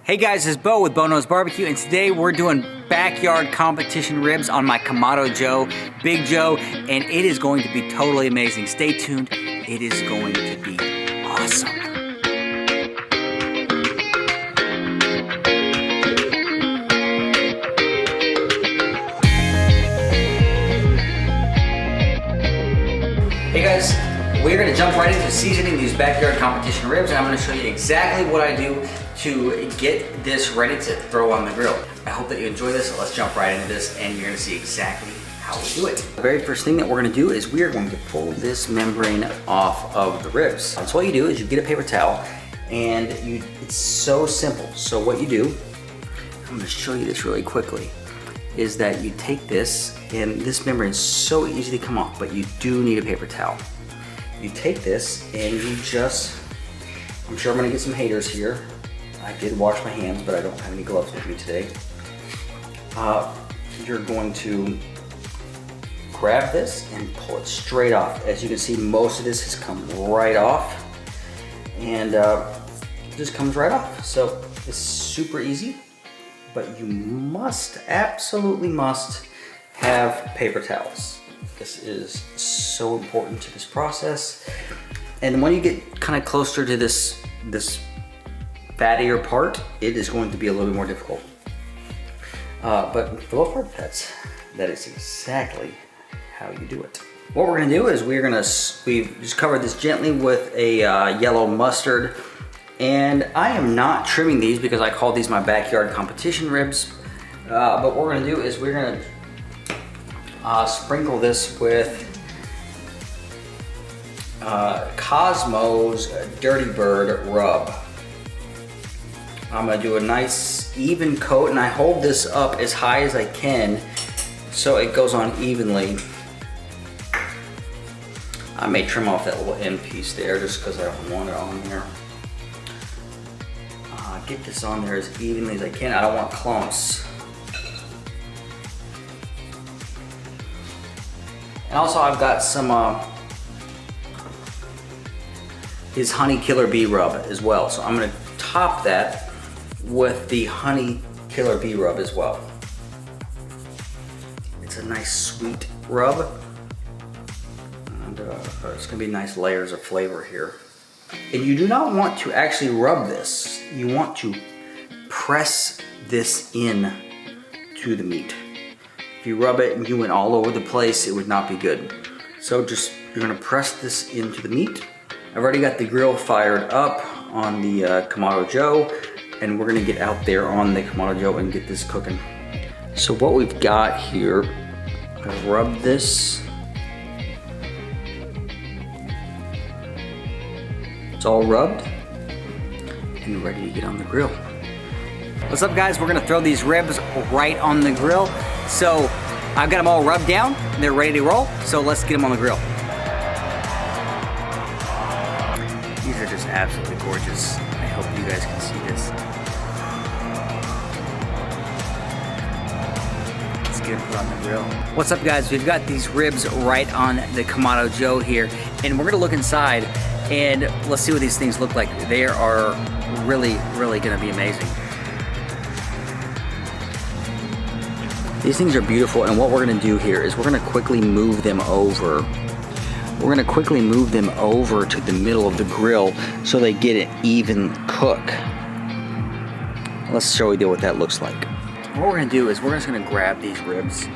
Hey guys, it's Bo with Bo Knows Barbecue, and today we're doing backyard competition ribs on my Kamado Joe, Big Joe, and it is going to be totally amazing. Stay tuned, it is going to be awesome. Hey guys, we're gonna jump right into seasoning these backyard competition ribs, and I'm gonna show you exactly what I do to get this ready to throw on the grill. I hope that you enjoy this, so let's jump right into this and you're gonna see exactly how we do it. The very first thing that we're gonna do is we are going to pull this membrane off of the ribs. So what you do is you get a paper towel and it's so simple. So what you do, I'm gonna show you this really quickly, is that you take this, and this membrane is so easy to come off, but you do need a paper towel. You take this and you just, I'm sure I'm gonna get some haters here. I did wash my hands, but I don't have any gloves with me today. You're going to grab this and pull it straight off. As you can see, most of this has come right off, and it just comes right off. So it's super easy, but you must, absolutely must, have paper towels. This is so important to this process. And when you get kind of closer to this fattier part, it is going to be a little bit more difficult. But for the most part, that is exactly how you do it. What we're gonna do is we've just covered this gently with a yellow mustard. And I am not trimming these because I call these my backyard competition ribs. But what we're gonna do is we're gonna sprinkle this with Kosmo's Dirty Bird rub. I'm gonna do a nice even coat, and I hold this up as high as I can so it goes on evenly. I may trim off that little end piece there just because I don't want it on there. Get this on there as evenly as I can. I don't want clumps. And also I've got some his Honey Killer Bee rub as well. So I'm gonna top that with the Honey Killer Bee rub as well. It's a nice sweet rub, and it's gonna be nice layers of flavor here. And you do not want to actually rub this. You want to press this in to the meat. If you rub it and you went all over the place, it would not be good. So you're gonna press this into the meat. I've already got the grill fired up on the Kamado Joe, and we're gonna get out there on the Kamado Joe and get this cooking. So what we've got here, I've rubbed this. It's all rubbed and ready to get on the grill. What's up guys, we're gonna throw these ribs right on the grill. So I've got them all rubbed down, and they're ready to roll, so let's get them on the grill. These are just absolutely gorgeous. I hope you guys can see this. Let's get them put on the grill. What's up guys, we've got these ribs right on the Kamado Joe here, and we're gonna look inside and let's see what these things look like. They are really, really gonna be amazing. These things are beautiful, and what we're gonna do here is we're gonna quickly move them over. We're gonna quickly move them over to the middle of the grill so they get an even cook. Let's show you what that looks like. What we're gonna do is we're just gonna grab these ribs.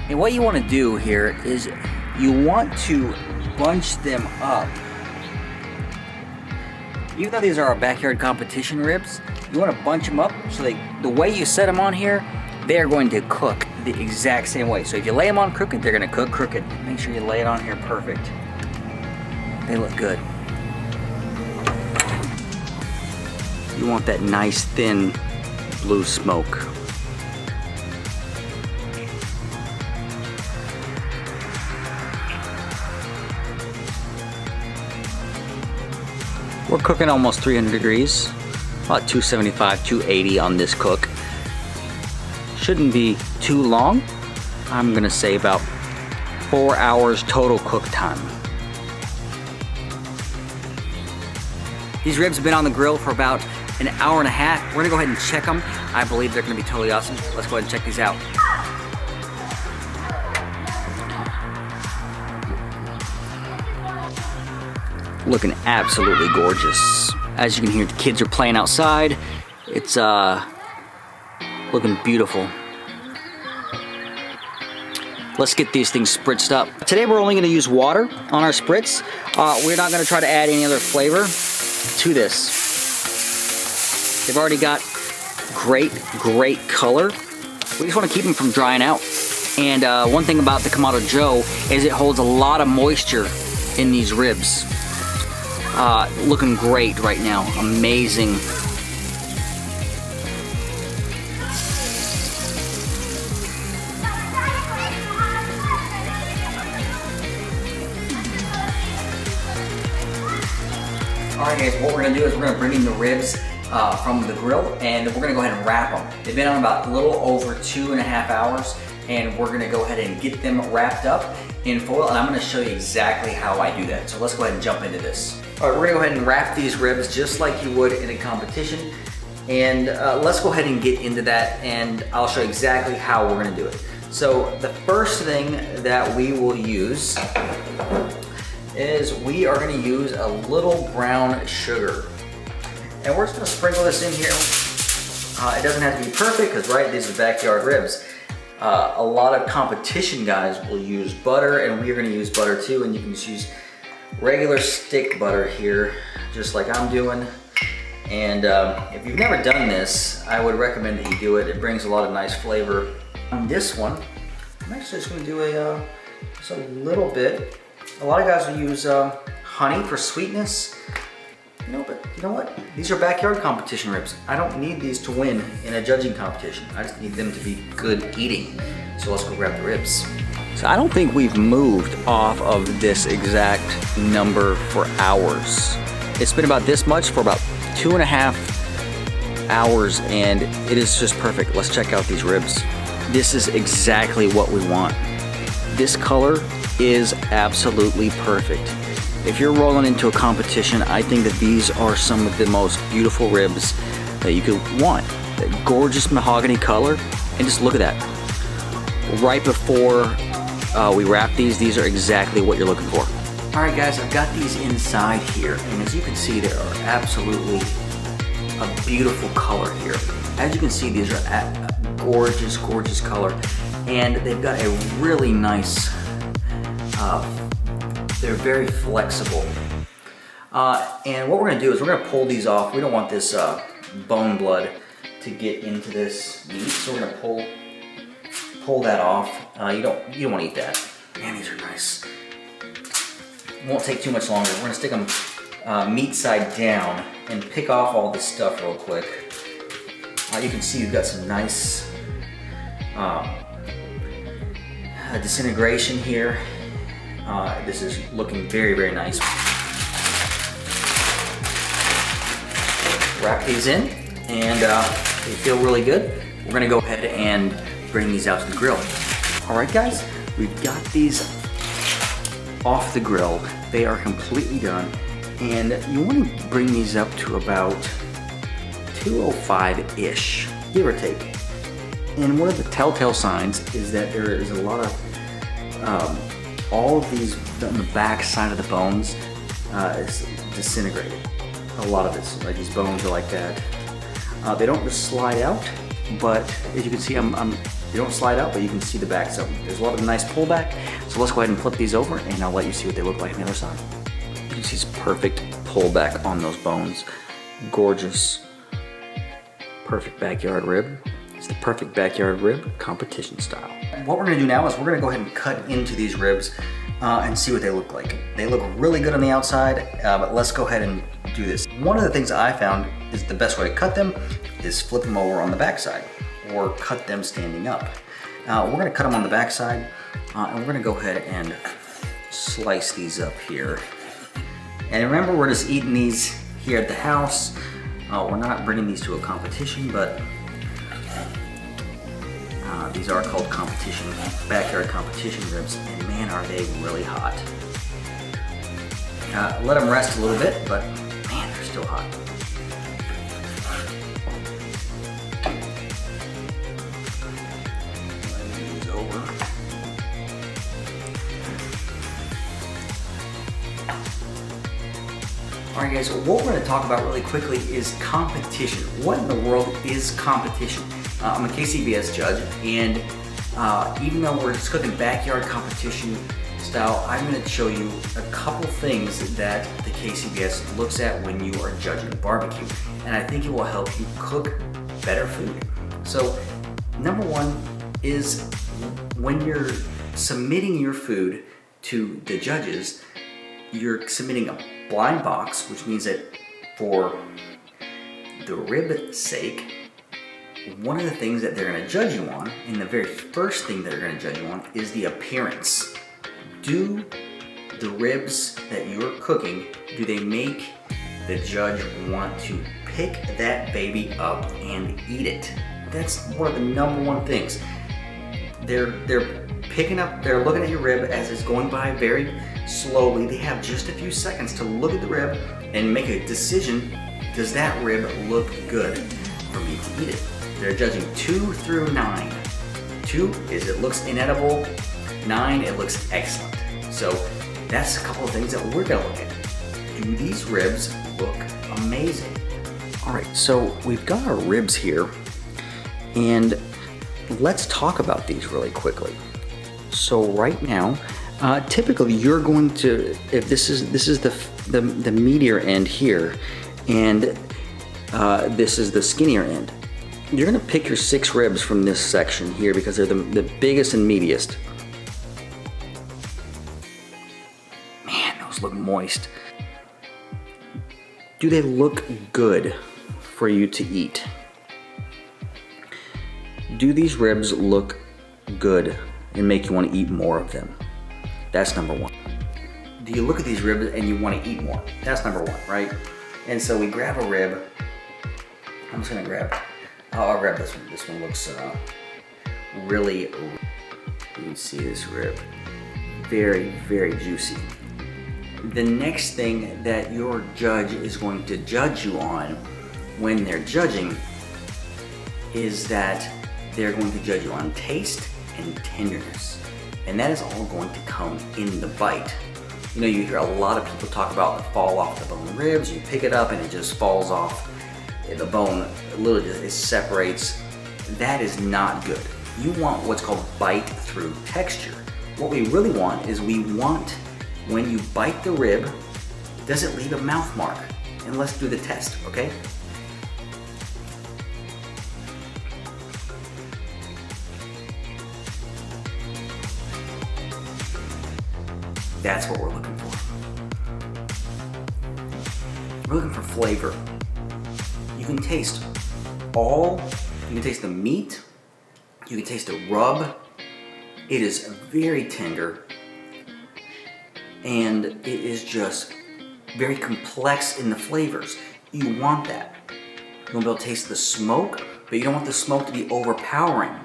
And what you wanna do here is you want to bunch them up. Even though these are our backyard competition ribs, you wanna bunch them up so the way you set them on here, they are going to cook the exact same way. So if you lay them on crooked, they're gonna cook crooked. Make sure you lay it on here perfect. They look good. You want that nice thin blue smoke. We're cooking almost 300 degrees, about 275, 280 on this cook. Shouldn't be too long. I'm gonna say about 4 hours total cook time. These ribs have been on the grill for about an hour and a half. We're gonna go ahead and check them. I believe they're gonna be totally awesome. Let's go ahead and check these out. Looking absolutely gorgeous. As you can hear, the kids are playing outside. It's looking beautiful. Let's get these things spritzed up. Today we're only gonna use water on our spritz. We're not gonna try to add any other flavor to this. They've already got great color. We just wanna keep them from drying out. And one thing about the Kamado Joe is it holds a lot of moisture in these ribs. Looking great right now, amazing. Alright guys, what we're gonna do is we're gonna bring in the ribs from the grill, and we're gonna go ahead and wrap them. They've been on about a little over 2.5 hours, and we're gonna go ahead and get them wrapped up in foil, and I'm gonna show you exactly how I do that. So let's go ahead and jump into this. Alright, we're gonna go ahead and wrap these ribs just like you would in a competition, and let's go ahead and get into that, and I'll show you exactly how we're gonna do it. So the first thing that we will use is we are going to use a little brown sugar, and we're just going to sprinkle this in here. It doesn't have to be perfect because, right, these are backyard ribs. A lot of competition guys will use butter, and we're going to use butter too, and you can just use regular stick butter here, just like I'm doing. And if you've never done this, I would recommend that you do it. It brings a lot of nice flavor. On this one, I'm actually just going to do just a little bit. A lot of guys will use honey for sweetness, but you know what? These are backyard competition ribs. I don't need these to win in a judging competition. I just need them to be good eating. So let's go grab the ribs. So I don't think we've moved off of this exact number for hours. It's been about this much for about 2.5 hours, and it is just perfect. Let's check out these ribs. This is exactly what we want. This color is absolutely perfect. If you're rolling into a competition, I think that these are some of the most beautiful ribs that you could want. That gorgeous mahogany color, and just look at that. Right before we wrap these are exactly what you're looking for. All right guys, I've got these inside here, and as you can see, they are absolutely a beautiful color here. As you can see, these are a gorgeous color, and they've got a really nice they're very flexible. And what we're gonna do is we're gonna pull these off. We don't want this bone blood to get into this meat, so we're gonna pull that off. You don't wanna eat that. Man, these are nice. It won't take too much longer. We're gonna stick them meat side down and pick off all this stuff real quick. You can see you've got some nice disintegration here. This is looking very nice. Wrap these in, and they feel really good. We're gonna go ahead and bring these out to the grill. All right guys, we've got these off the grill. They are completely done, and you wanna bring these up to about 205-ish, give or take. And one of the telltale signs is that there is a lot of all of these on the back side of the bones is disintegrated. A lot of it's like these bones are like that. They don't just slide out, but as you can see, they don't slide out, but you can see the back. So there's a lot of nice pullback. So let's go ahead and flip these over, and I'll let you see what they look like on the other side. You can see this perfect pullback on those bones. Gorgeous, perfect backyard rib. It's the perfect backyard rib, competition style. What we're gonna do now is we're gonna go ahead and cut into these ribs and see what they look like. They look really good on the outside, but let's go ahead and do this. One of the things I found is the best way to cut them is flip them over on the backside or cut them standing up. We're gonna cut them on the backside, and we're gonna go ahead and slice these up here. And remember, we're just eating these here at the house. We're not bringing these to a competition, but these are called backyard competition ribs, and man, are they really hot. Let them rest a little bit, but man, there's still hot. These over. All right, guys, so what we're going to talk about really quickly is competition. What in the world is competition? I'm a KCBS judge, and even though we're just cooking backyard competition style, I'm going to show you a couple things that the KCBS looks at when you are judging barbecue, and I think it will help you cook better food. So, number one is when you're submitting your food to the judges, you're submitting a blind box, which means that for the rib's sake, one of the things that they're going to judge you on, and the very first thing they're going to judge you on, is the appearance. Do the ribs that you're cooking, do they make the judge want to pick that baby up and eat it? That's one of the number one things. They're picking up, they're looking at your rib as it's going by very slowly. They have just a few seconds to look at the rib and make a decision. Does that rib look good for me to eat it? They're judging 2 through 9. 2 is it looks inedible. 9, it looks excellent. So that's a couple of things that we're gonna look at. Do these ribs look amazing? All right, so we've got our ribs here, and let's talk about these really quickly. So right now, typically you're going to, if this is the meatier end here, and this is the skinnier end, you're gonna pick your 6 ribs from this section here because they're the biggest and meatiest. Man, those look moist. Do they look good for you to eat? Do these ribs look good and make you want to eat more of them? That's number one. Do you look at these ribs and you want to eat more? That's number one, right? And so we grab a rib. I'm just gonna grab, I'll grab this one. This one looks really, you can see this rib. Very, very juicy. The next thing that your judge is going to judge you on when they're judging is that they're going to judge you on taste and tenderness. And that is all going to come in the bite. You know, you hear a lot of people talk about the fall off the bone ribs. You pick it up and it just falls off the bone, literally just, it separates. That is not good. You want what's called bite through texture. What we really want is when you bite the rib, does it leave a mouth mark? And let's do the test, okay? That's what we're looking for. We're looking for flavor. You can taste the meat, you can taste the rub. It is very tender, and it is just very complex in the flavors. You want that. You want to be able to taste the smoke, but you don't want the smoke to be overpowering.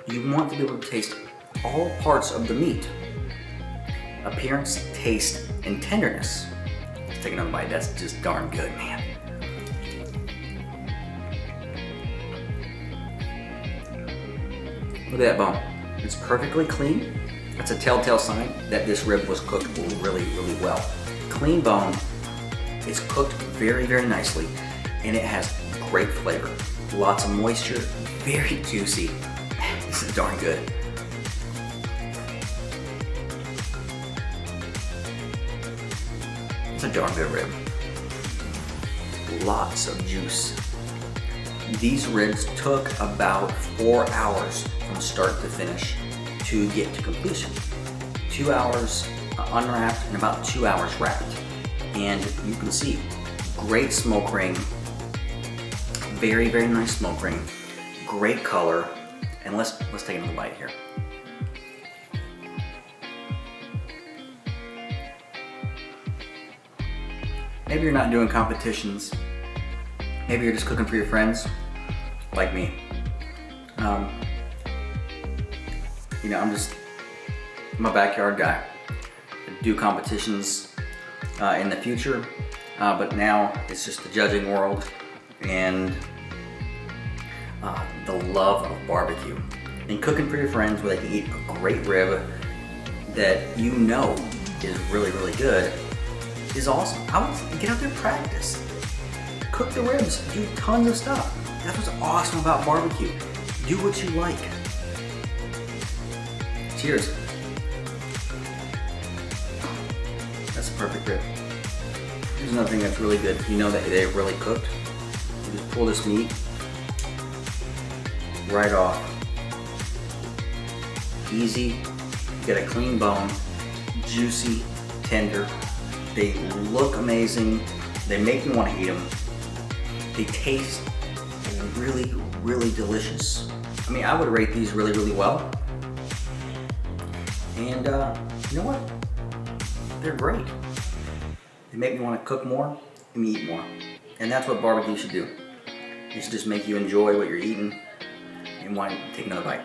You want to be able to taste all parts of the meat. Appearance, taste, and tenderness. Let's take another bite. That's just darn good, man. Look at that bone. It's perfectly clean. That's a telltale sign that this rib was cooked really, really well. Clean bone. It's cooked very, very nicely, and it has great flavor. Lots of moisture, very juicy. This is darn good. It's a darn good rib. Lots of juice. These ribs took about 4 hours from start to finish to get to completion. 2 hours unwrapped and about 2 hours wrapped. And you can see great smoke ring, very, very nice smoke ring, great color. And let's take another bite here. Maybe you're not doing competitions. Maybe you're just cooking for your friends, like me. You know, I'm a backyard guy. I do competitions in the future, but now it's just the judging world and the love of barbecue. And cooking for your friends where they can eat a great rib that you know is really, really good is awesome. I would get out there and practice. Cook the ribs, do tons of stuff. That's what's awesome about barbecue. Do what you like. Cheers. That's a perfect rib. Here's another thing that's really good. You know that they're really cooked. You just pull this meat right off. Easy. You get a clean bone, juicy, tender. They look amazing. They make me want to eat them. They taste really, really delicious. I mean, I would rate these really, really well. And you know what? They're great. They make me want to cook more and eat more. And that's what barbecue should do. It should just make you enjoy what you're eating and want to take another bite.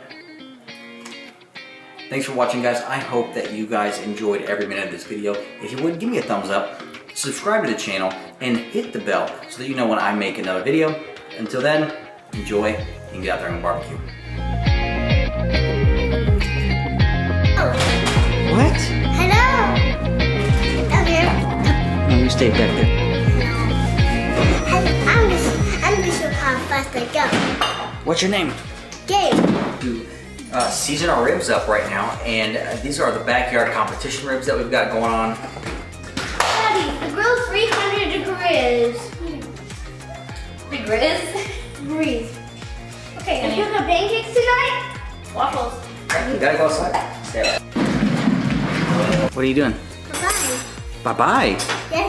Thanks for watching, guys. I hope that you guys enjoyed every minute of this video. If you would, give me a thumbs up, subscribe to the channel, and hit the bell so that you know when I make another video. Until then, enjoy and get out there and barbecue. What? Hello. Over here. No, you stay back there. I'm just sure how fast I go. What's your name? Gabe. To season our ribs up right now, and these are the backyard competition ribs that we've got going on. Daddy, the grill's 300 degrees. Degrees. Okay, and you have pancakes tonight? Waffles. You gotta go outside. Stay. What are you doing? Bye-bye. Bye-bye. Yes.